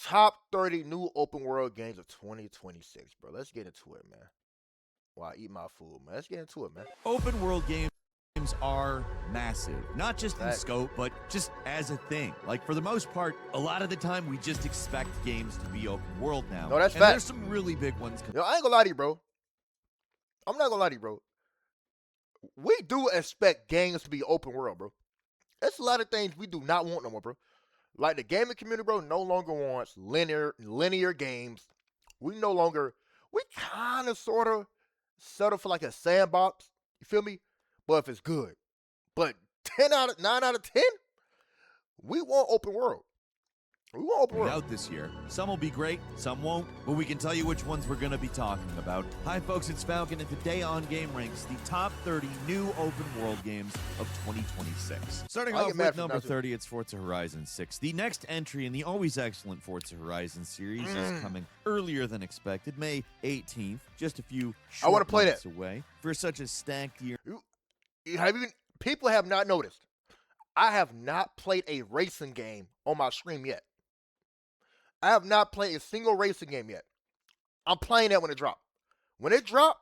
Top 30 new open world games of 2026, bro. Let's get into it, man. While I eat my food, man. Let's get into it, man. Open world games are massive, not just in Facts. scope, but just as a thing. Like, for the most part, a lot of the time we just expect games to be open world now. No, that's and there's facts. some really big ones. Yo, I ain't gonna lie to you, bro. I'm not gonna lie to you, bro. We do expect games to be open world, bro. There's a lot of things we do not want no more, bro. Like the gaming community, bro, no longer wants linear games. We kind of sort of settle for like a sandbox. You feel me? But if it's good, but 9 out of 10, we want open world. We want open world. Out this year. Some will be great, some won't, but we can tell you which ones we're going to be talking about. Hi, folks, it's Falcon, and today on Game Ranks, the top 30 new open world games of 2026. Starting I'll off get mad with for number that, too. 30, it's Forza Horizon 6. The next entry in the always excellent Forza Horizon series is coming earlier than expected, May 18th, just a few short wanna play months that. away. For such a stacked year. People have not noticed. I have not played a racing game on my stream yet. I have not played a single racing game yet. I'm playing that when it drops. When it drops,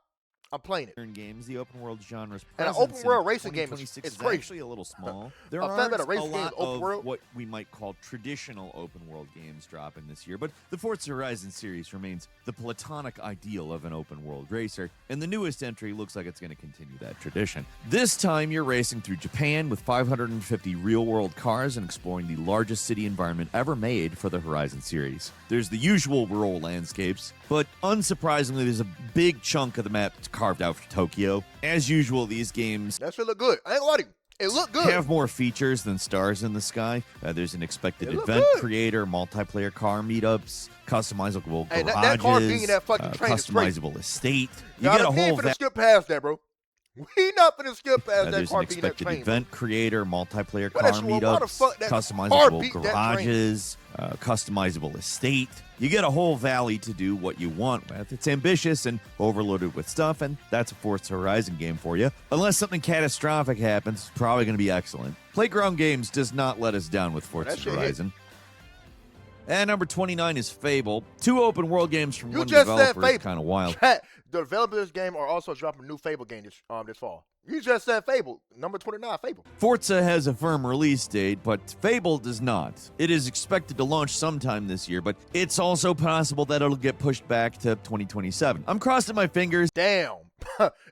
I'm playing it. In games, the open world genre's And an presence open world in racing game is 2026 is crazy. actually a little small. There A fact that a aren't a racing game is lot open of world? what we might call traditional open world games dropping this year, but the Forza Horizon series remains the platonic ideal of an open world racer, and the newest entry looks like it's going to continue that tradition. This time, you're racing through Japan with 550 real-world cars and exploring the largest city environment ever made for the Horizon series. There's the usual rural landscapes, but unsurprisingly, there's a big chunk of the map that's carved out for Tokyo. As usual, these games That shit look good. I ain't gonna lie to you. It look good. have more features than stars in the sky. There's an expected It look event good. creator, multiplayer car meetups, customizable Hey, garages, that car being in that fucking train is crazy. customizable estate. You Nah, get a we ain't whole finna skip past that, bro. We not finna skip past that there's car an being in that expected train. event creator, multiplayer What car is- why the meetups, fuck that car customizable beat that train? garages, customizable estate. You get a whole valley to do what you want with. It's ambitious and overloaded with stuff, and that's a Forza Horizon game for you. Unless something catastrophic happens, it's probably going to be excellent. Playground Games does not let us down with Forza that shit hit. Horizon. And number 29 is Fable. Two open world games from You one just said developer is Fable. kind of wild. Chat, the developers of this game are also dropping a new Fable game this fall. You just said Fable. Number 29, Fable. Forza has a firm release date, but Fable does not. It is expected to launch sometime this year, but it's also possible that it'll get pushed back to 2027. I'm crossing my fingers. Damn.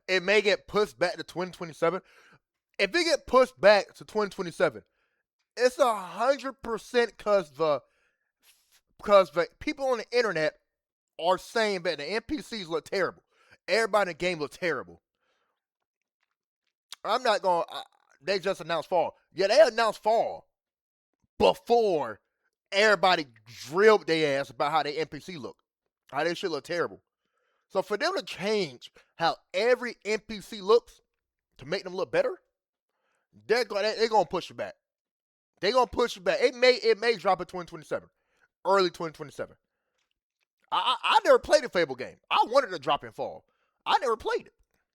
It may get pushed back to 2027. If it get pushed back to 2027, it's 100% because the people on the internet are saying that the NPCs look terrible. Everybody in the game looks terrible. I'm not going to... They just announced fall. Yeah, they announced fall before everybody drilled their ass about how their NPC look. How they shit look terrible. So for them to change how every NPC looks to make them look better, they're going to push it back. They're going to push it back. It may drop in 2027. Early 2027. I never played a Fable game. I wanted to drop in fall. I never played it.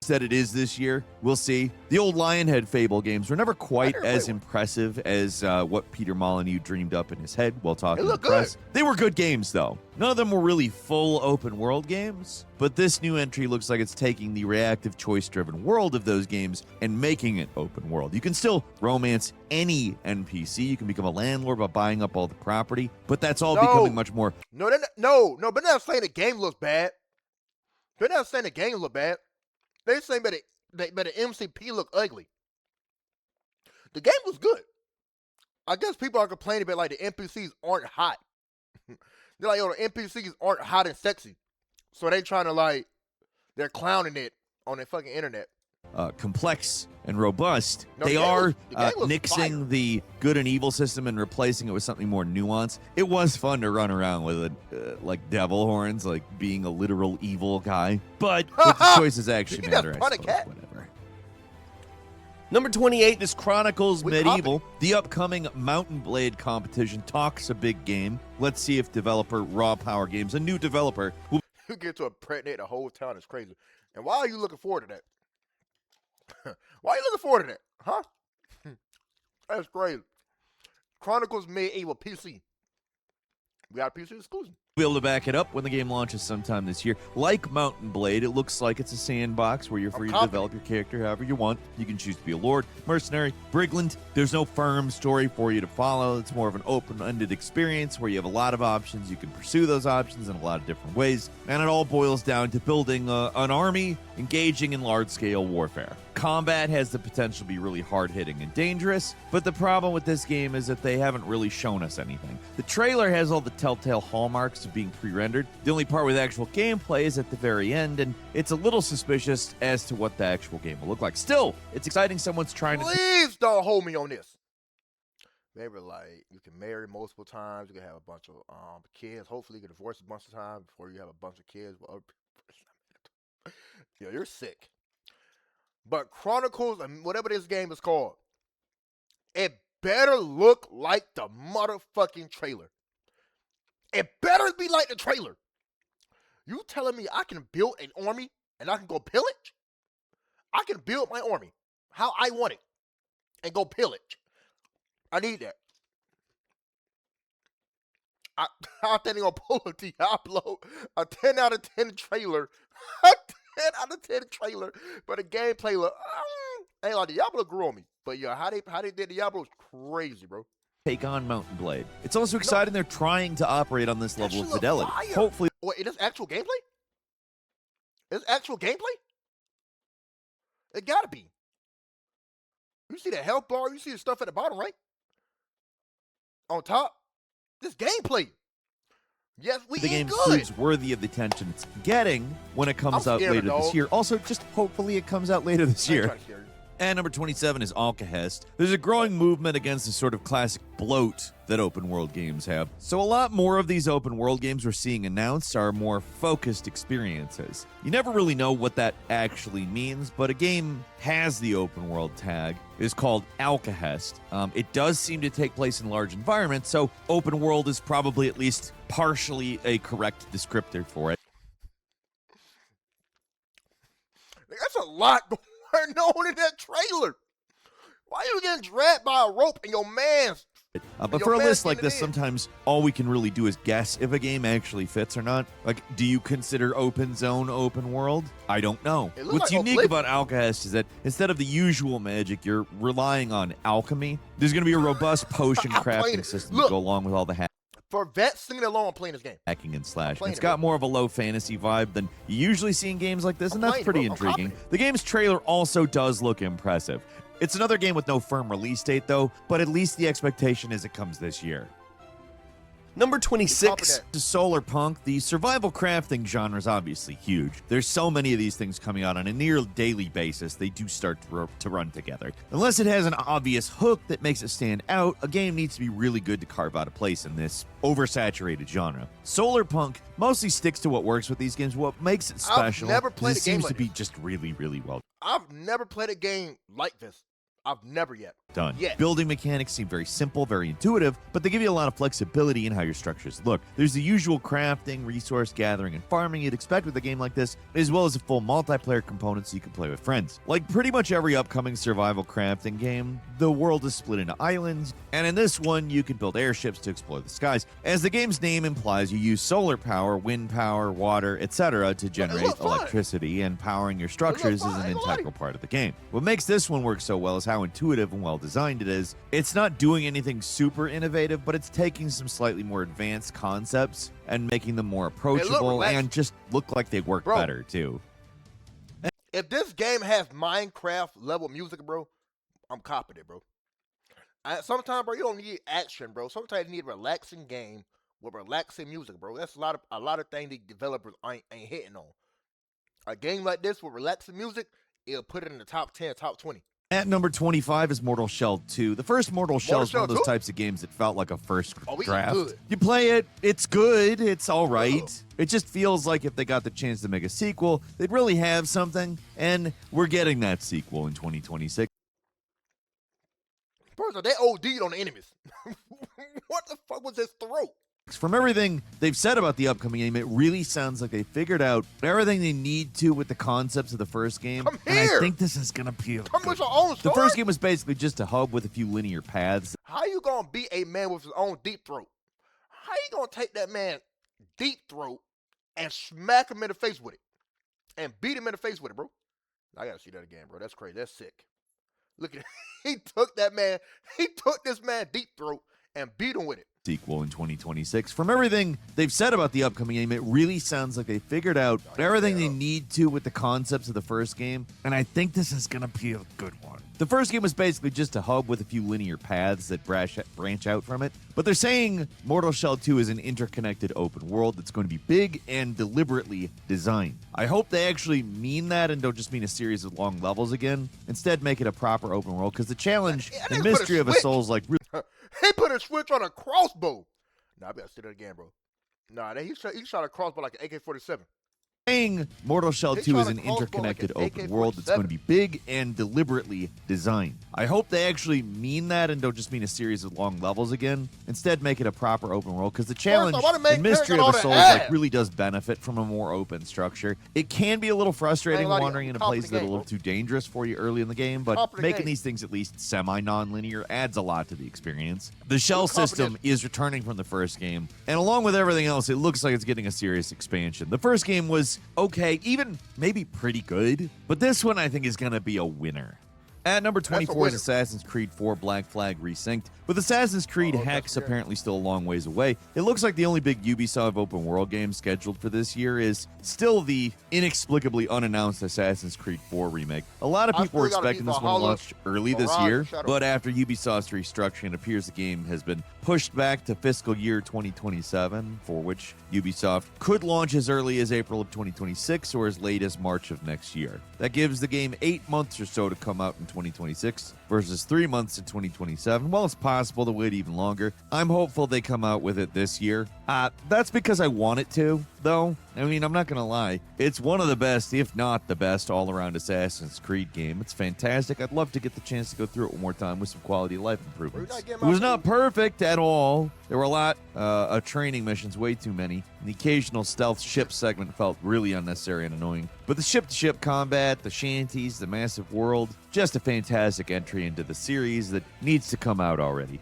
That it is this year. We'll see. The old Lionhead Fable games were never quite never as played one. impressive as what Peter Molyneux dreamed up in his head while talking They to look the press. They were good games, though. None of them were really full open world games, but this new entry looks like it's taking the reactive choice-driven world of those games and making it open world. You can still romance any NPC. You can become a landlord by buying up all the property, but that's all No. becoming much more No, but they're not saying the game looks bad. They're not saying the game look bad. They're saying that the MCP look ugly. The game was good. I guess people are complaining about like the NPCs aren't hot. They're like, yo, the NPCs aren't hot and sexy. So they trying to like, they're clowning it on the fucking internet. complex and robust. No, They the game are was- the game was nixing fire. the good and evil system and replacing it with something more nuanced. It was fun to run around with like devil horns, like being a literal evil guy. But with the choices actually You just matter, I punt a suppose. cat. Whatever. Number 28, This Chronicles We Medieval, the upcoming Mountain Blade competition, talks a big game. Let's see if developer Raw Power Games, a new developer, will You get to impregnate the whole town is crazy. And why are you looking forward to that? Why are you looking forward to that? Huh? That's crazy. Chronicles Medieval PC. We got a PC exclusive. Be able to back it up when the game launches sometime this year. Like Mountain Blade, it looks like it's a sandbox where you're free to confident. develop your character however you want. You can choose to be a lord, mercenary, brigand. There's no firm story for you to follow. It's more of an open-ended experience where you have a lot of options. You can pursue those options in a lot of different ways. And it all boils down to building an army, engaging in large-scale warfare. Combat has the potential to be really hard-hitting and dangerous, but the problem with this game is that they haven't really shown us anything. The trailer has all the telltale hallmarks of being pre-rendered. The only part with actual gameplay is at the very end, and it's a little suspicious as to what the actual game will look like. Still, it's exciting someone's trying to... Please don't hold me on this. They were like, you can marry multiple times. You can have a bunch of kids. Hopefully, you can divorce a bunch of times before you have a bunch of kids with other people. Yeah, you're sick. But Chronicles, and whatever this game is called, it better look like the motherfucking trailer. It better be like the trailer. You telling me I can build an army and I can go pillage? I can build my army how I want it and go pillage. I need that. I think they're going to pull a Diablo, a 10 out of 10 trailer, a 10 out of 10 trailer, but the gameplay look, ain't like Diablo grew on me. But yeah, how they did Diablo is crazy, bro. take on Mountain Blade. It's also exciting they're trying to operate on this level of fidelity. Fire. Hopefully, Wait, it is actual gameplay? It's actual gameplay? It gotta be. You see the health bar, you see the stuff at the bottom, right? On top, this gameplay. Yes, we the game good. proves worthy of the attention it's getting when it comes I'm out scared, later this dog. year. Also, just hopefully it comes out later this I ain't year. trying to scare you. And number 27 is Alcahest. There's a growing movement against the sort of classic bloat that open world games have. So a lot more of these open world games we're seeing announced are more focused experiences. You never really know what that actually means, but a game has the open world tag. It is called Alcahest. It does seem to take place in large environments, so open world is probably at least partially a correct descriptor for it. That's a lot going on in that trailer. Why you getting dragged by a rope in your man's? But Your for a man's list like getting this, in. sometimes all we can really do is guess if a game actually fits or not. Like, do you consider Open Zone open world? I don't know. It looks What's like unique Oblivion. about Alcahest is that instead of the usual magic, you're relying on alchemy. There's going to be a robust potion I'm playing crafting it. system Look. to go along with all the For vets singing along, I'm playing this game. hacking and slashing. playing It's it, got bro. more of a low fantasy vibe than you usually see in games like this, I'm and that's playing it, pretty bro. I'm intriguing. confident. The game's trailer also does look impressive. It's another game with no firm release date, though, but at least the expectation is it comes this year. Number Top of 26. that. To Solar Punk, the survival crafting genre is obviously huge. There's so many of these things coming out on a near daily basis, they do start to run together. Unless it has an obvious hook that makes it stand out, a game needs to be really good to carve out a place in this oversaturated genre. Solar Punk mostly sticks to what works with these games. What makes it special never is played it a game seems like to be this. just really, really well I've never played a game like this. I've never yet. done. Yeah. Building mechanics seem very simple, very intuitive, but they give you a lot of flexibility in how your structures look. There's the usual crafting, resource gathering, and farming you'd expect with a game like this, as well as a full multiplayer component so you can play with friends. Like pretty much every upcoming survival crafting game, the world is split into islands, and in this one, you can build airships to explore the skies. As the game's name implies, you use solar power, wind power, water, etc. to generate looks fun. electricity, and powering your structures is fun, an I ain't gonna lie. integral part of the game. What makes this one work so well is how intuitive and well designed it is. It's not doing anything super innovative, but it's taking some slightly more advanced concepts and making them more approachable relaxed. and just look like they work Bro. better too. If this game has Minecraft level music, bro, I'm copping it, bro. Sometimes, bro, you don't need action, bro. Sometimes you need a relaxing game with relaxing music, bro. That's a lot of things the developers ain't hitting on. A game like this with relaxing music, it'll put it in the top 10, top 20. At number 25 is Mortal Shell 2. The first Mortal Shell is one Shell of those 2? types of games that felt like a first Oh, we draft. good. You play it, it's good, it's all right. Oh. It just feels like if they got the chance to make a sequel, they'd really have something, and we're getting that sequel in 2026. First of all, they OD'd on the enemies. What the fuck was his throat? From everything they've said about the upcoming game, it really sounds like they figured out everything they need to with the concepts of the first game. Come And I here. think this is going to be a Come good with your own The story. first game was basically just a hub with a few linear paths. How you gonna beat a man with his own deep throat? How you gonna take that man deep throat and smack him in the face with it? And beat him in the face with it, bro? I gotta see that again, bro. That's crazy. That's sick. Look at he took this man deep throat and beat him with it. Sequel in 2026. From everything they've said about the upcoming game, it really sounds like they figured out everything they need to with the concepts of the first game, and I think this is going to be a good one. The first game was basically just a hub with a few linear paths that branch out from it, but they're saying Mortal Shell 2 is an interconnected open world that's going to be big and deliberately designed. I hope they actually mean that and don't just mean a series of long levels again. Instead, make it a proper open world, because the challenge and mystery of a Souls-like he put a switch on a crossbow. Nah, I better say that again, bro. Nah, he shot a crossbow like an AK-47. Saying Mortal Shell 2 is an interconnected open world that's going to be big and deliberately designed. I hope they actually mean that and don't just mean a series of long levels again. Instead, make it a proper open world, because the challenge and mystery of a Souls-like really does benefit from a more open structure. It can be a little frustrating wandering into places that are a little too dangerous for you early in the game, but making these things at least semi-non-linear adds a lot to the experience. The shell system is returning from the first game, and along with everything else, it looks like it's getting a serious expansion. The first game was okay, even maybe pretty good, but this one I think is going to be a winner. At number 24 is Assassin's Creed 4 Black Flag Resynced. With Assassin's Creed Hex apparently still a long ways away, it looks like the only big Ubisoft open world game scheduled for this year is still the inexplicably unannounced Assassin's Creed 4 remake. A lot of people were expecting this one to launch early this year, but after Ubisoft's restructuring, it appears the game has been pushed back to fiscal year 2027, for which Ubisoft could launch as early as April of 2026 or as late as March of next year. That gives the game 8 months or so to come out in 2026 versus 3 months in 2027. Well, it's possible to wait even longer. I'm hopeful they come out with it this year. That's because I want it to, though. I mean, I'm not going to lie. It's one of the best, if not the best, all-around Assassin's Creed game. It's fantastic. I'd love to get the chance to go through it one more time with some quality of life improvements. It was not perfect at all. There were a lot of training missions, way too many. The occasional stealth ship segment felt really unnecessary and annoying. But the ship-to-ship combat, the shanties, the massive world, just a fantastic entry into the series that needs to come out already.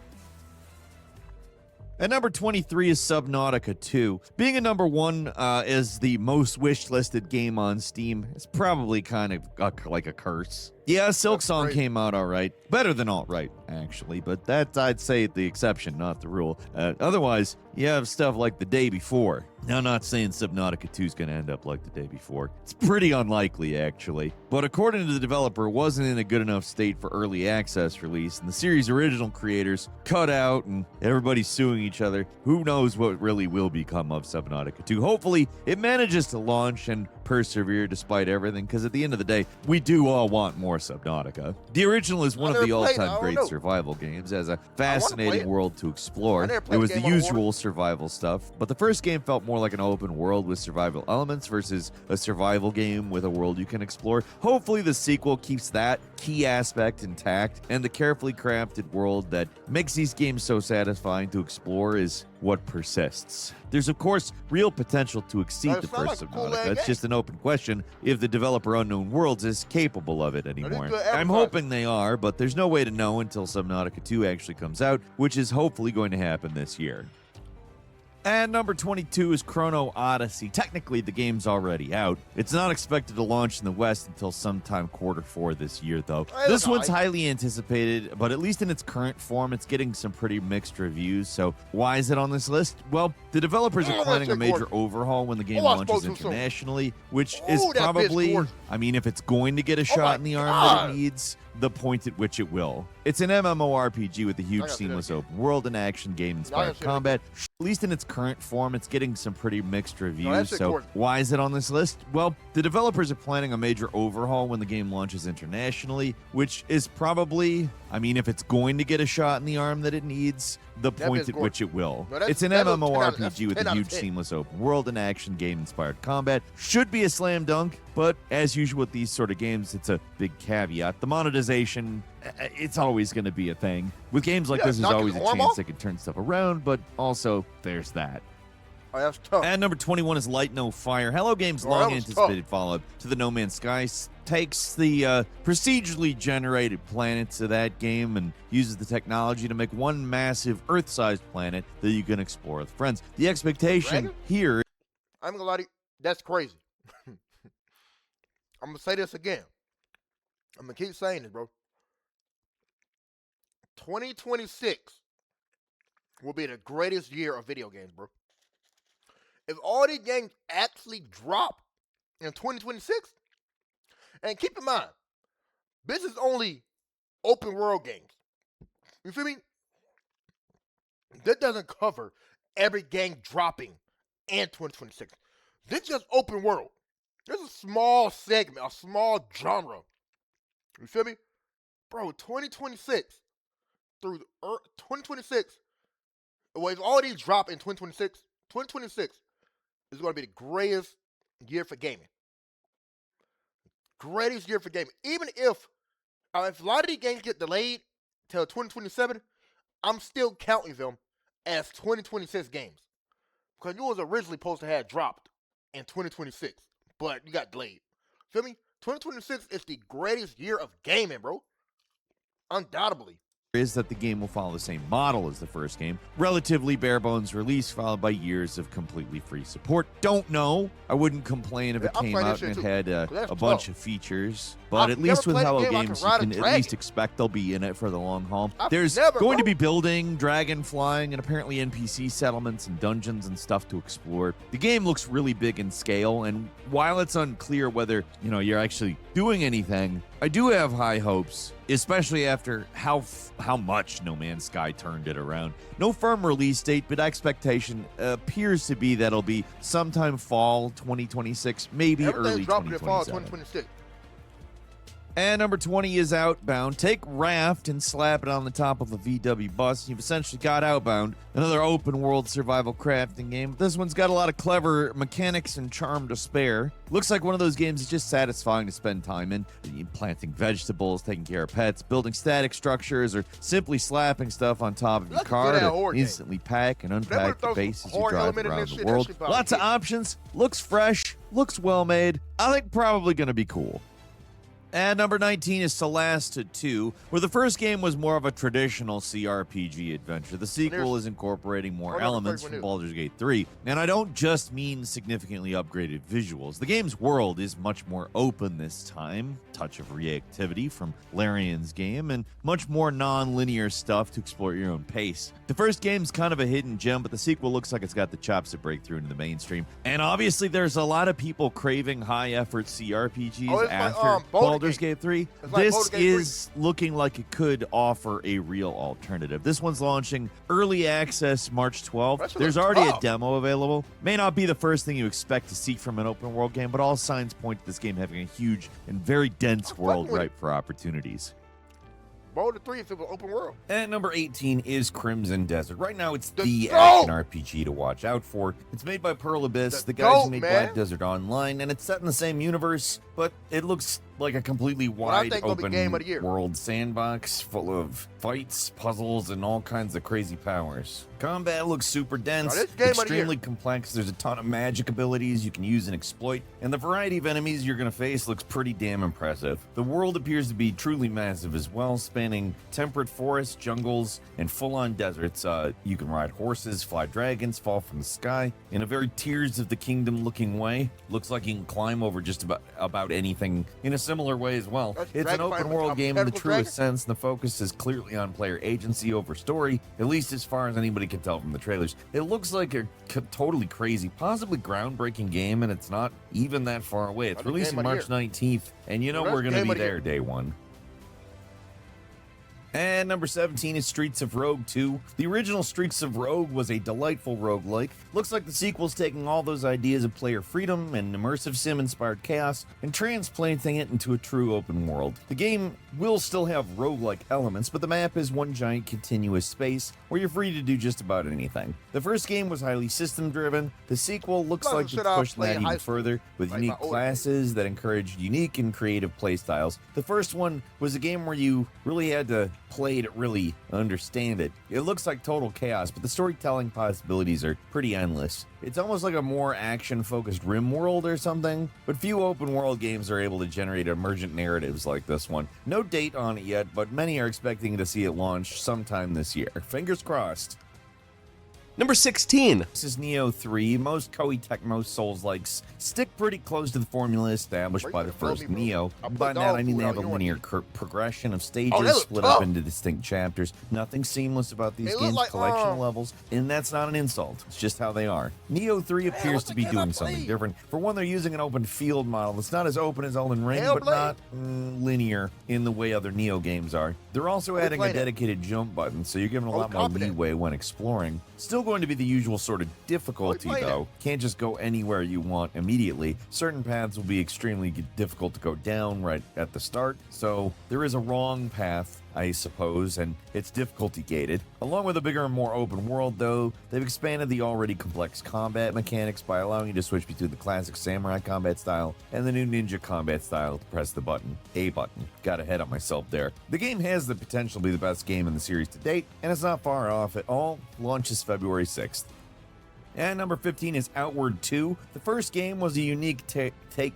At number 23 is Subnautica 2. Being a number 1 as the most wish-listed game on Steam is probably kind of like a curse. Yeah, Silksong came out all right. Better than all right, actually, but that's, I'd say, the exception, not the rule. Otherwise, you have stuff like The Day Before. Now, I'm not saying Subnautica 2 is going to end up like The Day Before. It's pretty unlikely, actually. But according to the developer, it wasn't in a good enough state for early access release, and the series' original creators cut out, and everybody's suing each other. Who knows what really will become of Subnautica 2? Hopefully, it manages to launch and persevere despite everything, because at the end of the day, we do all want more Subnautica. The original is one of the all-time great survival games, has a fascinating world to explore. It was the usual survival stuff, but the first game felt more like an open world with survival elements versus a survival game with a world you can explore. Hopefully the sequel keeps that key aspect intact, and the carefully crafted world that makes these games so satisfying to explore is what persists. There's, of course, real potential to exceed the first Subnautica. It's just an open question if the developer Unknown Worlds is capable of it anymore. I'm hoping they are, but there's no way to know until Subnautica 2 actually comes out, which is hopefully going to happen this year. And number 22 is Chrono Odyssey. Technically, the game's already out. It's not expected to launch in the West until sometime Q4 this year, though. This one's highly anticipated, but at least in its current form, it's getting some pretty mixed reviews. So why is it on this list? Well, the developers are planning a major overhaul when the game launches internationally, which is probably, I mean, if it's going to get a shot in the arm that it needs, the point at which it will. It's an MMORPG with a huge seamless open world and action game-inspired combat. At least in its current form, it's getting some pretty mixed reviews. So why is it on this list? Well, the developers are planning a major overhaul when the game launches internationally, which is probably, I mean, if it's going to get a shot in the arm that it needs, the point at which it will. It's an MMORPG with a huge seamless open world and action game-inspired combat. Should be a slam dunk, but as usual with these sort of games, it's a big caveat. The monetization, it's always going to be a thing. With games like this, there's always a chance they can turn stuff around, but also there's that. Oh, that's tough. And number 21 is Light No Fire. Hello Games' Oh, that long was anticipated follow-up to the No Man's Sky takes the procedurally generated planets of that game and uses the technology to make one massive Earth-sized planet that you can explore with friends. The expectation Dragon? here I'm gonna lie to you, that's crazy. I'm gonna say this again. I'm gonna keep saying it, bro. 2026 will be the greatest year of video games, bro. If all these games actually drop in 2026, and keep in mind, this is only open world games. You feel me? That doesn't cover every game dropping in 2026. This is just open world. There's a small segment, a small genre. You feel me? Bro, 2026 through 2026, well, if all these drop in 2026, 2026 is going to be the greatest year for gaming. Greatest year for gaming. Even if a lot of these games get delayed till 2027, I'm still counting them as 2026 games. Because you was originally supposed to have dropped in 2026, but you got delayed. Feel me? 2026 is the greatest year of gaming, bro. Undoubtedly. is that the game will follow the same model as the first game. Relatively bare bones release followed by years of completely free support. Don't know. I wouldn't complain if it I'll came play out this and shit it too, had 'cause that's a bunch tough. of features. But I've at least never with played a Hello game I can Games, ride a you can at dragon. least expect they'll be in it for the long haul. I've There's never, going to bro. be building, dragon flying, and apparently NPC settlements and dungeons and stuff to explore. The game looks really big in scale, and while it's unclear whether, you're actually doing anything, I do have high hopes, especially after how much No Man's Sky turned it around. No firm release date, but expectation appears to be that it'll be sometime fall 2026, maybe early Everything's dropping in fall 2027. 2026. And number 20 is Outbound. Take Raft and slap it on the top of a VW bus. You've essentially got Outbound, another open world survival crafting game. This one's got a lot of clever mechanics and charm to spare. Looks like one of those games that's just satisfying to spend time in. Planting vegetables, taking care of pets, building static structures, or simply slapping stuff on top of your That's a car good-ass to horror game. instantly pack and They unpack would've the thrown some base as you horror drive element in around this the shit. That world. shit probably Lots of hit. options. Looks fresh. Looks well made. I think probably going to be cool. And number 19 is Solasta 2, where the first game was more of a traditional CRPG adventure. The sequel is incorporating more Hold on, elements before from you Baldur's Gate 3. And I don't just mean significantly upgraded visuals. The game's world is much more open this time, touch of reactivity from Larian's game, and much more non-linear stuff to explore at your own pace. The first game's kind of a hidden gem, but the sequel looks like it's got the chops to break through into the mainstream. And obviously there's a lot of people craving high-effort CRPGs Oh, it's like, after Baldur's Baldur's Gate 3. It's like This Baldur's Gate 3. is looking like it could offer a real alternative. This one's launching early access March 12th. That shit There's looks already tough. a demo available. May not be the first thing you expect to see from an open world game, but all signs point to this game having a huge and very dense fucking world with ripe for opportunities. Boulder 3 if it was open world. At number 18 is Crimson Desert. Right now, it's The the GOAT! action RPG to watch out for. It's made by Pearl Abyss, The the guys who GOAT, made man. Black Desert Online, and it's set in the same universe, but it looks like a completely I wide think it'll be open game of the year. world sandbox full of fights, puzzles, and all kinds of crazy powers. Combat looks super dense, this game of the extremely year. complex. There's a ton of magic abilities you can use and exploit, and the variety of enemies you're going to face looks pretty damn impressive. The world appears to be truly massive as well, spanning temperate forests, jungles, and full-on deserts. You can ride horses, fly dragons, fall from the sky in a very Tears of the Kingdom looking way. Looks like you can climb over just about anything in a similar way as well. That's It's an Dragon open Fighter world with game in the tentacle truest dragon? sense. The focus is clearly on player agency over story, at least as far as anybody can tell from the trailers. It looks like a totally crazy, possibly groundbreaking game, and it's not even that far away. It's That's the releasing game of the March 19th, and you know That's we're going to game be of the year. there day one. And number 17 is Streets of Rogue 2. The original Streets of Rogue was a delightful roguelike. Looks like the sequel's taking all those ideas of player freedom and immersive sim-inspired chaos and transplanting it into a true open world. The game will still have roguelike elements, but the map is one giant continuous space where you're free to do just about anything. The first game was highly system-driven. The sequel looks Lots of like it's shit I pushing played that in high even school. further with Like unique my old classes that encouraged unique and creative playstyles. The first one was a game where you really had to play to really understand it. It looks like total chaos, but the storytelling possibilities are pretty endless. It's almost like a more action-focused RimWorld or something, but few open-world games are able to generate emergent narratives like this one. No date on it yet, but many are expecting to see it launch sometime this year. Fingers crossed. Number 16. This is Neo 3. Most Koei Tecmo Souls-likes stick pretty close to the formula established by the first Neo. By that, I mean they have a linear progression of stages split up into distinct chapters. Nothing seamless about these games' collection levels, and that's not an insult. It's just how they are. Neo 3 appears to be doing something different. For one, they're using an open field model that's not as open as Elden Ring, but not linear in the way other Neo games are. They're also adding a dedicated jump button, so you're given a lot more leeway when exploring. Still going to be the usual sort of difficulty, though. Can't just go anywhere you want immediately. Certain paths will be extremely difficult to go down right at the start, so there is a wrong path, I suppose, and it's difficulty gated. Along with a bigger and more open world, though, they've expanded the already complex combat mechanics by allowing you to switch between the classic samurai combat style and the new ninja combat style to press the button. A button. Got ahead of myself there. The game has the potential to be the best game in the series to date, and it's not far off at all. Launches February 6th. And number 15 is Outward 2. The first game was a unique take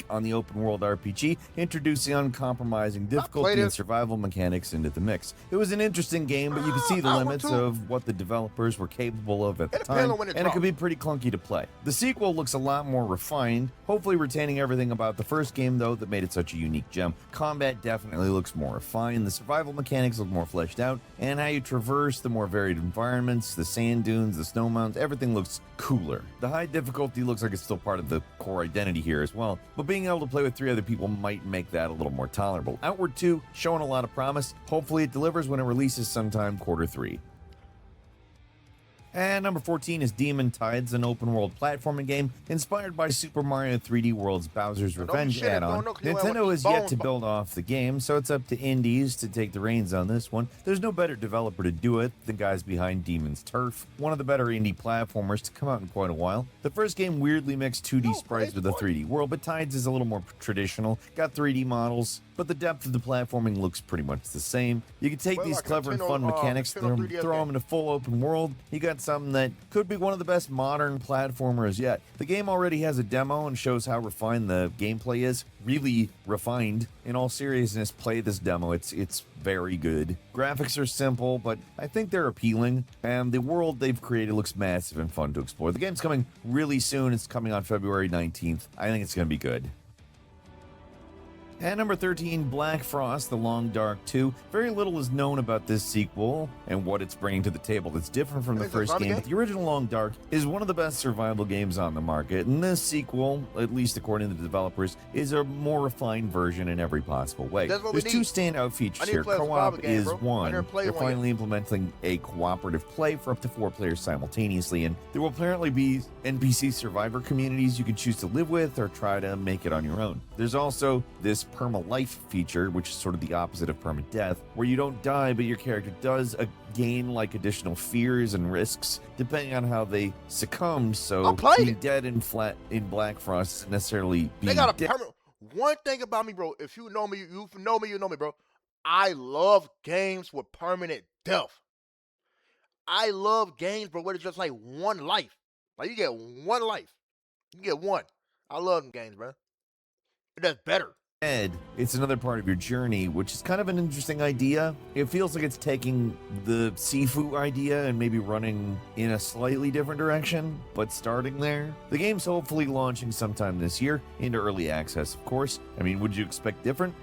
on the open world RPG, introducing uncompromising difficulty and survival mechanics into the mix. It was an interesting game, but you could see the limits of what the developers were capable of at the time, and it could be pretty clunky to play. The sequel looks a lot more refined, hopefully retaining everything about the first game, though, that made it such a unique gem. Combat definitely looks more refined, the survival mechanics look more fleshed out, and how you traverse the more varied environments, the sand dunes, the snow mountains, everything looks cooler. The high difficulty looks like it's still part of the core identity here as well, but being able to play with 3 other people might make that a little more tolerable. Outward 2, showing a lot of promise. Hopefully it delivers when it releases sometime Q3. And number 14 is Demon Tides, an open-world platforming game inspired by Super Mario 3D World's Bowser's Revenge add-on. Nintendo has yet to build off the game, so it's up to indies to take the reins on this one. There's no better developer to do it than guys behind Demon's Turf, one of the better indie platformers to come out in quite a while. The first game weirdly mixed 2D sprites with a 3D world, but Tides is a little more traditional, got 3D models, but the depth of the platforming looks pretty much the same. You can take these clever and fun mechanics, throw them in a full open world. You got something that could be one of the best modern platformers yet. The game already has a demo and shows how refined the gameplay is. Really refined. In all seriousness, play this demo. It's very good. Graphics are simple, but I think they're appealing, and the world they've created looks massive and fun to explore. The game's coming really soon. It's coming on February 19th. I think it's going to be good. And number 13, Black Frost, The Long Dark 2. Very little is known about this sequel and what it's bringing to the table that's different from the first game, but the original Long Dark is one of the best survival games on the market, and this sequel, at least according to the developers, is a more refined version in every possible way. There's 2 standout features here. Co-op is one. They're finally implementing a cooperative play for up to 4 players simultaneously, and there will apparently be NPC survivor communities you can choose to live with or try to make it on your own. There's also this perma-life feature, which is sort of the opposite of permadeath, where you don't die, but your character does gain like additional fears and risks depending on how they succumb. So being dead in Black Frost isn't necessarily being dead. One thing about me, bro, if you know me, you know me, bro. I love games with permanent death. I love games, bro, where it's just like one life. Like you get one life. You get one. I love them games, bro. That's better. It's another part of your journey, which is kind of an interesting idea. It feels like it's taking the Sifu idea and maybe running in a slightly different direction, but starting there. The game's hopefully launching sometime this year, into early access, of course. I mean, would you expect different?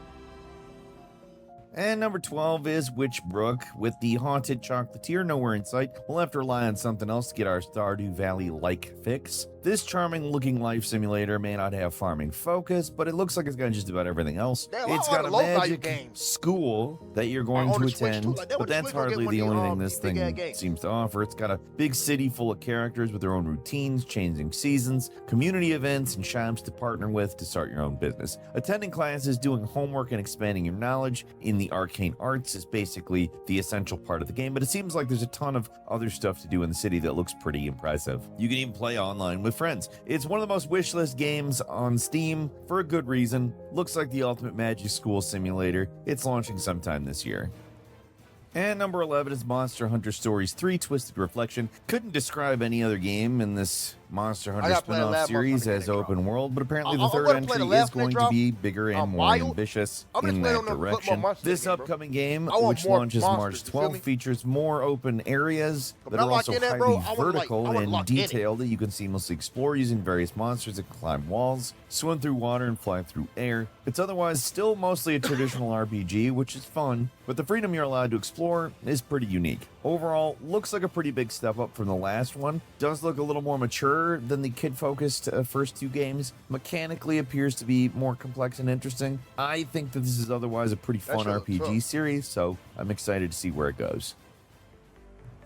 And number 12 is Witchbrook. With the haunted chocolatier nowhere in sight, we'll have to rely on something else to get our Stardew Valley-like fix. This charming-looking life simulator may not have farming focus, but it looks like it's got just about everything else. It's got a magic school that you're going to attend, but that's hardly the only thing this thing seems to offer. It's got a big city full of characters with their own routines, changing seasons, community events, and shops to partner with to start your own business. Attending classes, doing homework, and expanding your knowledge in the arcane arts is basically the essential part of the game, but it seems like there's a ton of other stuff to do in the city that looks pretty impressive. You can even play online with friends. It's one of the most wishlist games on Steam for a good reason. Looks like the ultimate magic school simulator. It's launching sometime this year. And number 11 is Monster Hunter Stories 3 Twisted Reflection. Couldn't describe any other game in this Monster Hunter gotta play the spin-off last series Monster Hunter as game open world, but apparently the I third wanna play the entry last is going to drop. be bigger and more Wild. ambitious I'm just in playing that on the more direction. monsters This again, bro. upcoming game, I want which more launches monsters, March you feel 12th, me? features more open areas But that not are like also in that, highly bro. I wanna, like, vertical I wanna and lock in it. detailed that you can seamlessly explore using various monsters that climb walls, swim through water, and fly through air. It's otherwise still mostly a traditional RPG, which is fun, but the freedom you're allowed to explore is pretty unique. Overall, looks like a pretty big step up from the last one. Does look a little more mature than the kid-focused first two games. Mechanically appears to be more complex and interesting. I think that this is otherwise a pretty fun shit looks RPG tough. series, so I'm excited to see where it goes.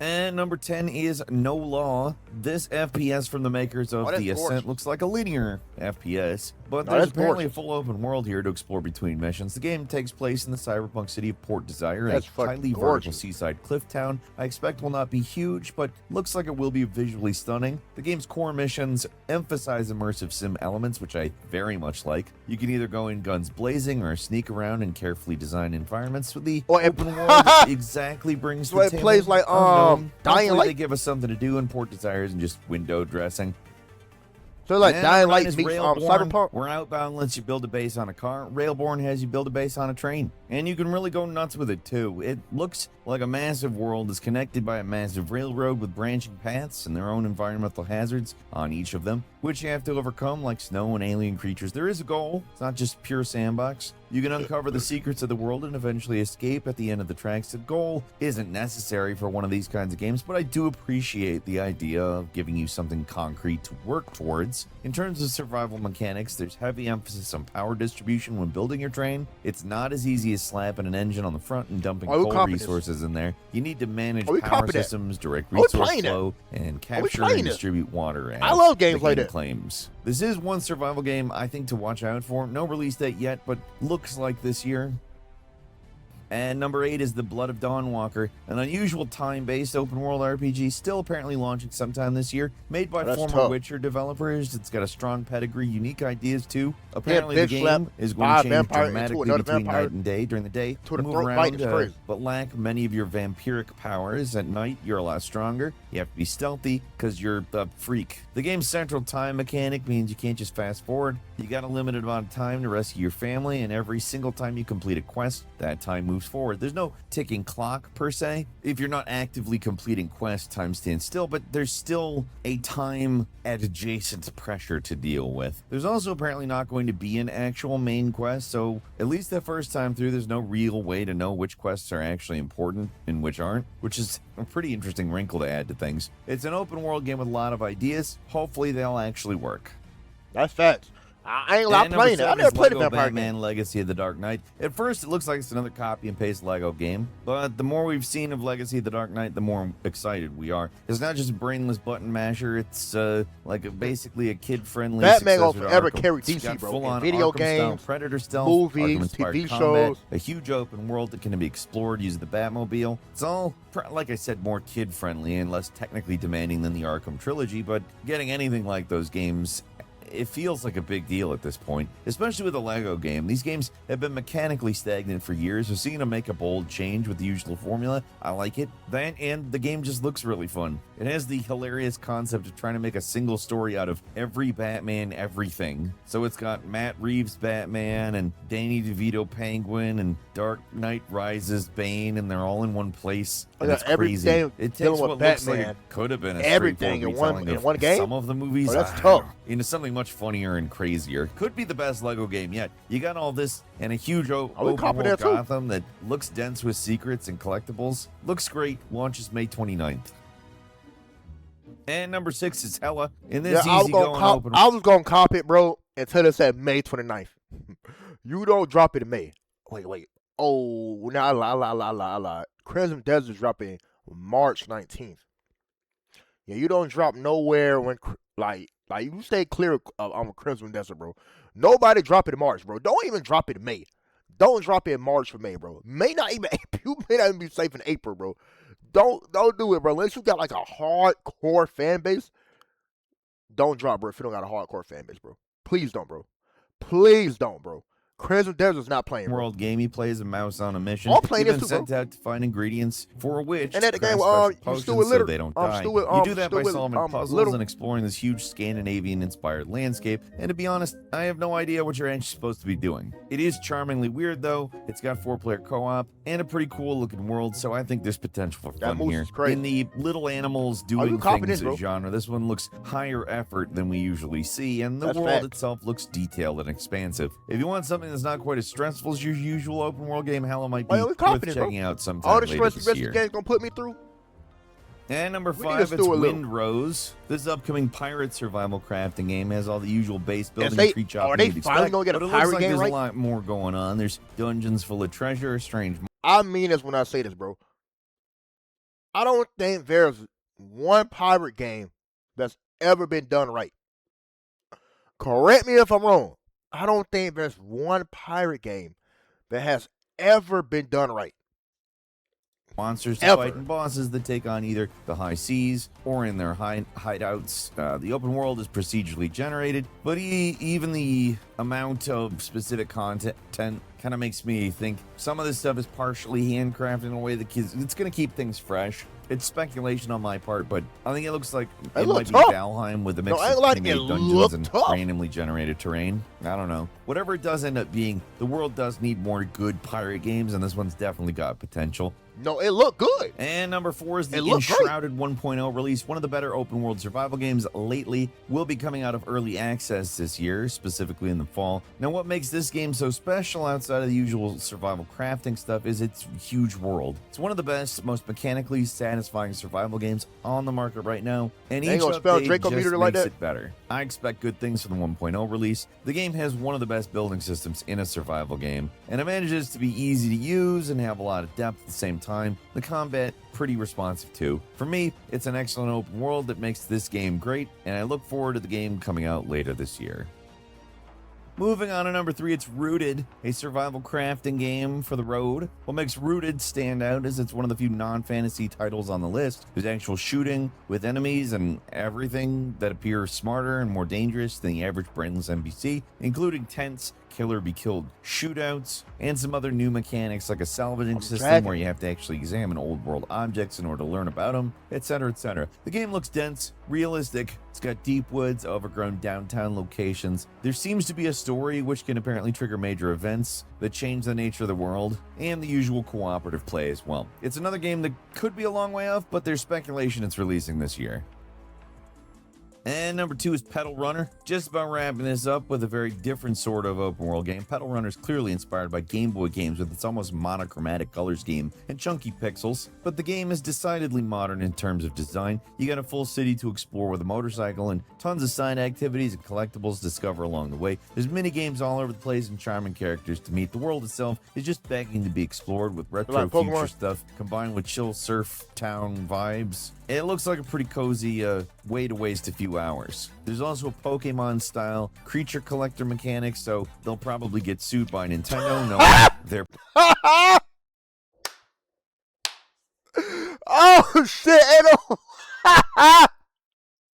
And number 10 is No Law. This FPS from the makers of that's The Ascent gorgeous. looks like a linear FPS, but No, there's that's apparently gorgeous. a full open world here to explore between missions. The game takes place in the cyberpunk city of Port Desire, That's a fucking highly vertical gorgeous. seaside cliff town. I expect will not be huge, but looks like it will be visually stunning. The game's core missions emphasize immersive sim elements, which I very much like. You can either go in guns blazing or sneak around in carefully designed environments. With the Or it- open world exactly brings So to the it table, plays like, unknown. Dying Hopefully Light? they give us something to do in Port Desires and just window dressing. So like And Dying Run Light is meets Railborn, Cyberpunk. where Outbound lets you build a base on a car. Railborn has you build a base on a train. And you can really go nuts with it too. It looks like a massive world is connected by a massive railroad with branching paths and their own environmental hazards on each of them, which you have to overcome like snow and alien creatures. There is a goal. It's not just pure sandbox. You can uncover the secrets of the world and eventually escape at the end of the tracks. The goal isn't necessary for one of these kinds of games, but I do appreciate the idea of giving you something concrete to work towards. In terms of survival mechanics, there's heavy emphasis on power distribution when building your train. It's not as easy as slapping an engine on the front and dumping Oh, we coal copy this. resources in there. You need to manage Oh, we power copy that. systems, direct Oh, we resource playing that. flow, and we capture playing and it. distribute water. As I love games the like game that. claims. This is one survival game I think to watch out for. No release date yet, but looks like this year. And number 8 is The Blood of Dawnwalker, an unusual time-based open-world RPG, still apparently launching sometime this year. Made by That's former tough. Witcher developers, it's got a strong pedigree, unique ideas too. Apparently the bitch game slap is going by a to change vampire into dramatically another between vampire night and day. During the day, to the move throat bite around, is crazy. but lack many of your vampiric powers. At night, you're a lot stronger. You have to be stealthy because you're a freak. The game's central time mechanic means you can't just fast forward. You got a limited amount of time to rescue your family, and every single time you complete a quest, that time moves forward. There's no ticking clock per se. If you're not actively completing quests, time stands still, but there's still a time adjacent pressure to deal with. There's also apparently not going to be an actual main quest, so at least the first time through, there's no real way to know which quests are actually important and which aren't, which is a pretty interesting wrinkle to add to things. It's an open world game with a lot of ideas. Hopefully they'll actually work. That's facts. I ain't allowed And playing it. I number never 7 is played a Lego vampire Batman game. Legacy of the Dark Knight. At first, it looks like it's another copy and paste Lego game, but the more we've seen of Legacy of the Dark Knight, the more excited we are. It's not just a brainless button masher. It's basically a kid-friendly Batman gonna successor to forever Arkham. carry It's DC, got bro. full-on In video Arkham-style games, Predator stealth, movies, Arkham-inspired TV combat, shows. a huge open world that can be explored using the Batmobile. It's all, like I said, more kid-friendly and less technically demanding than the Arkham trilogy, but getting anything like those games, it feels like a big deal at this point, especially with a Lego game. These games have been mechanically stagnant for years, so seeing them make a bold change with the usual formula, I like it. That and the game just looks really fun. It has the hilarious concept of trying to make a single story out of every Batman everything. So it's got Matt Reeves Batman and Danny DeVito Penguin and Dark Knight Rises Bane, and they're all in one place. And Yeah, it's crazy. everything It takes dealing with what looks like Batman. it could have been a Everything straightforward in one- retelling in of one game? some of the movies. Oh, that's I tough. don't know, into something much funnier and crazier. Could be the best Lego game yet. You got all this and a huge we open copy world that too? Gotham that looks dense with secrets and collectibles. Looks great. Launches May 29th. And number 6 is Hella. In this I was easygoing open I was gonna cop it, bro, until it said May 29th. You don't drop it in May. Wait. Oh, now I lied. Crimson Desert's dropping March 19th. Yeah, you don't drop nowhere when like you stay clear of Crimson Desert, bro. Nobody drop it in March, bro. Don't even drop it in May. Don't drop it in March for May, bro. May not even you may not even be safe in April, bro. Don't do it, bro. Unless you got like a hardcore fan base, don't drop, bro. If you don't got a hardcore fan base, bro. Please don't, bro. Please don't, bro. Crimson Desert's not playing, bro. world game. You play as a mouse on a mission. I'm playing You've this been too, sent out to find ingredients for a witch. And at the craft game, special you potions still with so Litter- they don't I'm die. still with- You do that still by with, solving puzzles Little- and exploring this huge Scandinavian-inspired landscape. And to be honest, I have no idea what you're actually supposed to be doing. It is charmingly weird, though. It's got 4-player co-op and a pretty cool-looking world, so I think there's potential for That fun moose here. is crazy. In the little animals doing you copying things this, bro? genre, this one looks higher effort than we usually see, and the That's world fact. itself looks detailed and expansive. If you want something that's not quite as stressful as your usual open world game, Halo might be Oh, yeah, we worth confident, bro. checking out sometime All the later stress the this rest of year. the game's gonna put me through. And number We need 5, to it's do a little- Windrose. This upcoming pirate survival crafting game has all the usual base building they- and creature are chopping they you'd finally expect, gonna get a but it pirate looks like game there's right? a lot more going on. There's dungeons full of treasure, strange I mean this when I say this, bro. I don't think there's one pirate game that's ever been done right. Correct me if I'm wrong. I don't think there's one pirate game that has ever been done right. monsters to Ever. fight and bosses that take on either the high seas or in their hideouts. The open world is procedurally generated, but even the amount of specific content kind of makes me think some of this stuff is partially handcrafted in a way that it's going to keep things fresh. It's speculation on my part, but I think it looks like it might looks be tough. Valheim with a mix No, I ain't of lying, pre-made it dungeons looked and tough. randomly generated terrain. I don't know. Whatever it does end up being, the world does need more good pirate games, and this one's definitely got potential. No, it looked good. And number 4 is the It looked great. Enshrouded 1.0 release. One of the better open world survival games lately will be coming out of early access this year, specifically in the fall. Now, what makes this game so special outside of the usual survival crafting stuff is its huge world. It's one of the best, most mechanically satisfying survival games on the market right now, and They ain't each gonna spell update Draco just meter like makes that? it better. I expect good things from the 1.0 release. The game has one of the best building systems in a survival game, and it manages to be easy to use and have a lot of depth at the same time. The combat pretty responsive too. For me, it's an excellent open world that makes this game great, and I look forward to the game coming out later this year. Moving on to number 3, it's Rooted, a survival crafting game for the road. What makes Rooted stand out is it's one of the few non-fantasy titles on the list. There's actual shooting with enemies and everything that appears smarter and more dangerous than the average brainless NPC, including tents, killer be killed shootouts, and some other new mechanics like a salvaging system dragon. where you have to actually examine old world objects in order to learn about them, etc., etc. The game looks dense, realistic, it's got deep woods, overgrown downtown locations. There seems to be a story which can apparently trigger major events that change the nature of the world, and the usual cooperative play as well. It's another game that could be a long way off, but there's speculation it's releasing this year. And number 2 is Pedal Runner. Just about wrapping this up with a very different sort of open world game. Pedal Runner is clearly inspired by Game Boy games with its almost monochromatic color scheme and chunky pixels, but the game is decidedly modern in terms of design. You got a full city to explore with a motorcycle and tons of side activities and collectibles to discover along the way. There's mini games all over the place and charming characters to meet. The world itself is just begging to be explored with retro Like Pokemon. future stuff combined with chill surf town vibes. It looks like a pretty cozy way to waste a few hours. There's also a Pokemon-style creature collector mechanic, so they'll probably get sued by Nintendo. No, they're Oh shit! Ain't no-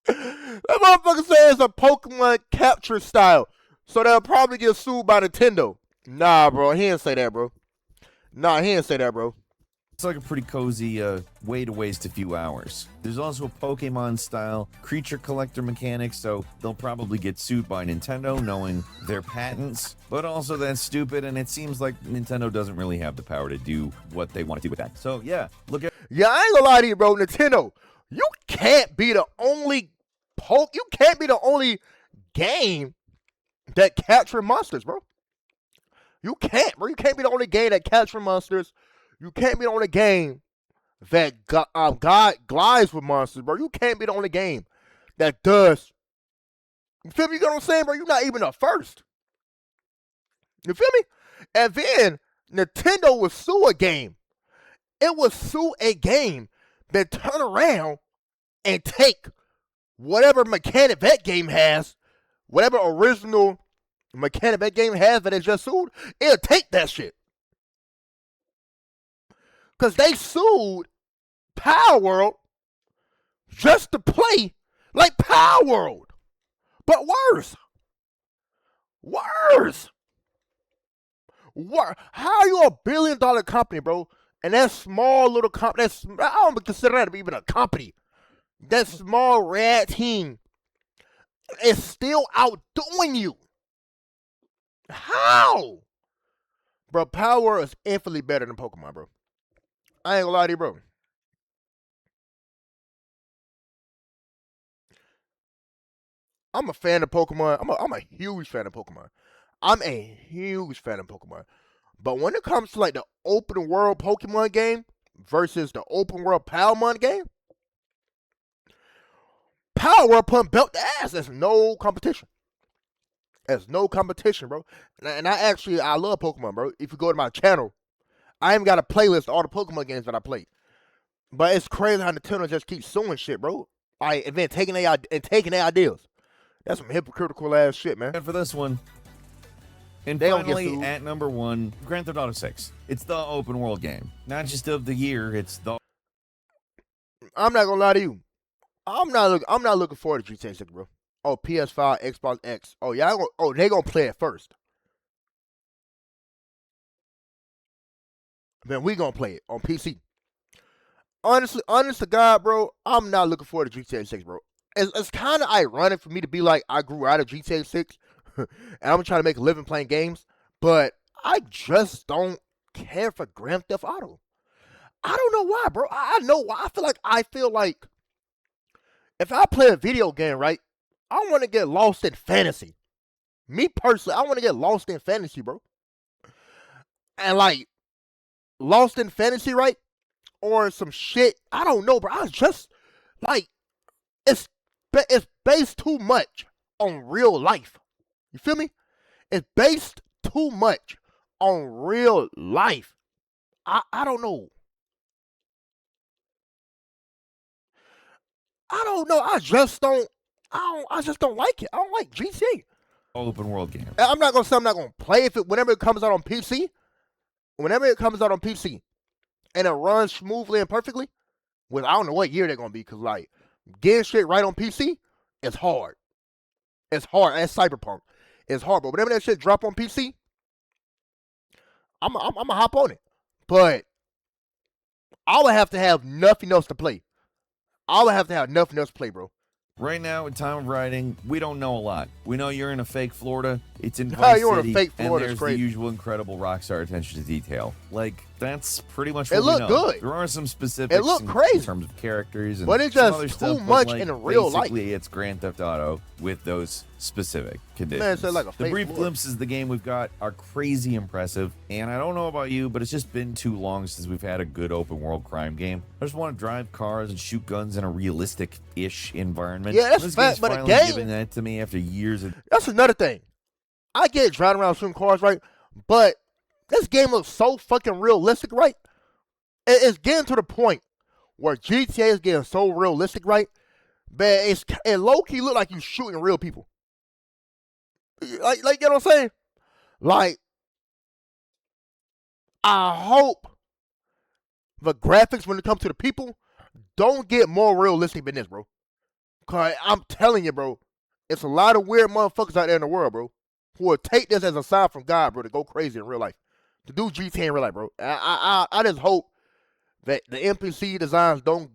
that motherfucker says it's a Pokemon capture style, so they'll probably get sued by Nintendo. Nah, bro, he didn't say that, bro. Nah, he didn't say that, bro. It's like a pretty cozy way to waste a few hours. There's also a Pokemon-style creature collector mechanic, so they'll probably get sued by Nintendo, knowing their patents. But also that's stupid, and it seems like Nintendo doesn't really have the power to do what they want to do with that. So yeah, look at Yeah, I ain't gonna lie to you, bro. Nintendo, you can't be the only You can't be the only game that capture monsters, bro. You can't, bro. You can't be the only game that capture monsters. You can't be the only game that God glides with monsters, bro. You can't be the only game that does. You feel me? You know what I'm saying, bro? You're not even the first. You feel me? And then Nintendo will sue a game. It will sue a game that turn around and take whatever mechanic that game has, whatever original mechanic that game has that it just sued, it'll take that shit. Because they sued Power World just to play like Power World. But worse. Worse. What? How are you a $1 billion company, bro? And that small little company, I don't consider that to be even a company. That small rat team is still outdoing you. How? Bro, Power is infinitely better than Pokemon, bro. I ain't gonna lie to you, bro. I'm a fan of Pokemon. I'm a huge fan of Pokemon. I'm a huge fan of Pokemon. But when it comes to like the open world Pokemon game versus the open world Palmon game, Power putting belt the ass. There's no competition. There's no competition, bro. And I love Pokemon, bro. If you go to my channel, I even got a playlist of all the Pokemon games that I played. But it's crazy how Nintendo just keeps suing shit, bro. Like, and then taking their ideas. That's some hypocritical ass shit, man. And for this one, and They don't get finally sued. at number 1, Grand Theft Auto 6. It's the open world game, not just of the year. It's the I'm not gonna lie to you. I'm not looking forward to GTA 6, bro. Oh, PS5, Xbox X. Oh, yeah. They gonna play it first. Then we gonna play it on PC. Honestly, honest to God, bro, I'm not looking forward to GTA 6, bro. It's kind of ironic for me to be like, I grew out of GTA 6, and I'm trying to make a living playing games, but I just don't care for Grand Theft Auto. I don't know why, bro. I know why. I feel like if I play a video game, right, I want to get lost in fantasy. Me personally, I want to get lost in fantasy, bro. And like, lost in fantasy, right? Or some shit. I don't know, bro. I just like it's based too much on real life. You feel me? It's based too much on real life. I don't know. I don't know. I just don't like it. I don't like GTA. open world game. I'm not gonna say I'm not gonna play if it whenever it comes out on PC. Whenever it comes out on PC and it runs smoothly and perfectly, well, I don't know what year they're gonna be, cause like getting shit right on PC is hard. It's hard. That's Cyberpunk. It's hard, but whenever that shit drop on PC, I'm gonna hop on it. But I would have to have nothing else to play. I would have to have nothing else to play, bro. Right now, at time of writing, we don't know a lot. We know you're in a fake Florida. It's in Oh, Vice you're in a City, fake and Florida, there's it's the crazy. usual incredible Rockstar attention to detail. Like, that's pretty much It what we looked know. good. There are some specifics It looked in crazy. terms of characters and But it's some just other too stuff, much but, like, in real life. basically, it's Grand Theft Auto with those specific conditions. Man, it's like a the fake brief Florida. glimpses of the game we've got are crazy impressive, and I don't know about you, but it's just been too long since we've had a good open world crime game. I just want to drive cars and shoot guns in a realistic-ish environment. Yeah, that's This fact, game's but a finally game- giving that to me after years of That's another thing. I get driving around shooting cars, right? But this game looks so fucking realistic, right? It's getting to the point where GTA is getting so realistic, right? But it low key look like you shooting real people. Like you know what I'm saying? Like, I hope the graphics when it comes to the people don't get more realistic than this, bro. Cause I'm telling you, bro, it's a lot of weird motherfuckers out there in the world, bro, who will take this as a sign from God, bro, to go crazy in real life, to do GTA in real life, bro. I just hope that the NPC designs don't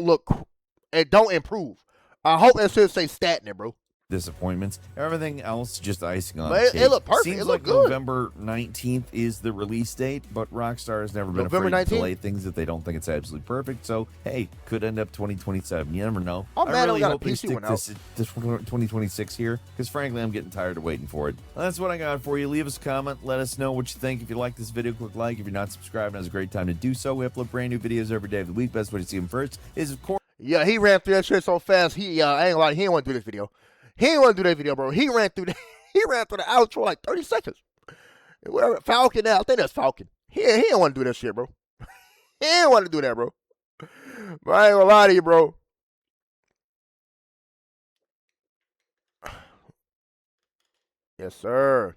look and don't improve. I hope that shit say stat in there, bro. disappointments. Everything else just icing on But the it cake. looked perfect. Seems It like looked good. November 19th is the release date, but Rockstar has never been November afraid to 19th? delay things if they don't think it's absolutely perfect. So, hey, could end up 2027. You never know. I'm I mad I really got a hope they PC stick one out. this 2026 here, because frankly, I'm getting tired of waiting for it. Well, that's what I got for you. Leave us a comment. Let us know what you think. If you like this video, click like. If you're not subscribed, now's a great time to do so. We upload brand new videos every day of the week. Best way to see them first is, of course, Yeah, he ran through that shit so fast. I ain't gonna lie, he didn't want to do this video. He didn't want to do that video, bro. He ran through the outro like 30 seconds. Whatever, Falcon now. I think that's Falcon. He didn't want to do that shit, bro. He didn't want to do that, bro. But I ain't gonna lie to you, bro. Yes, sir.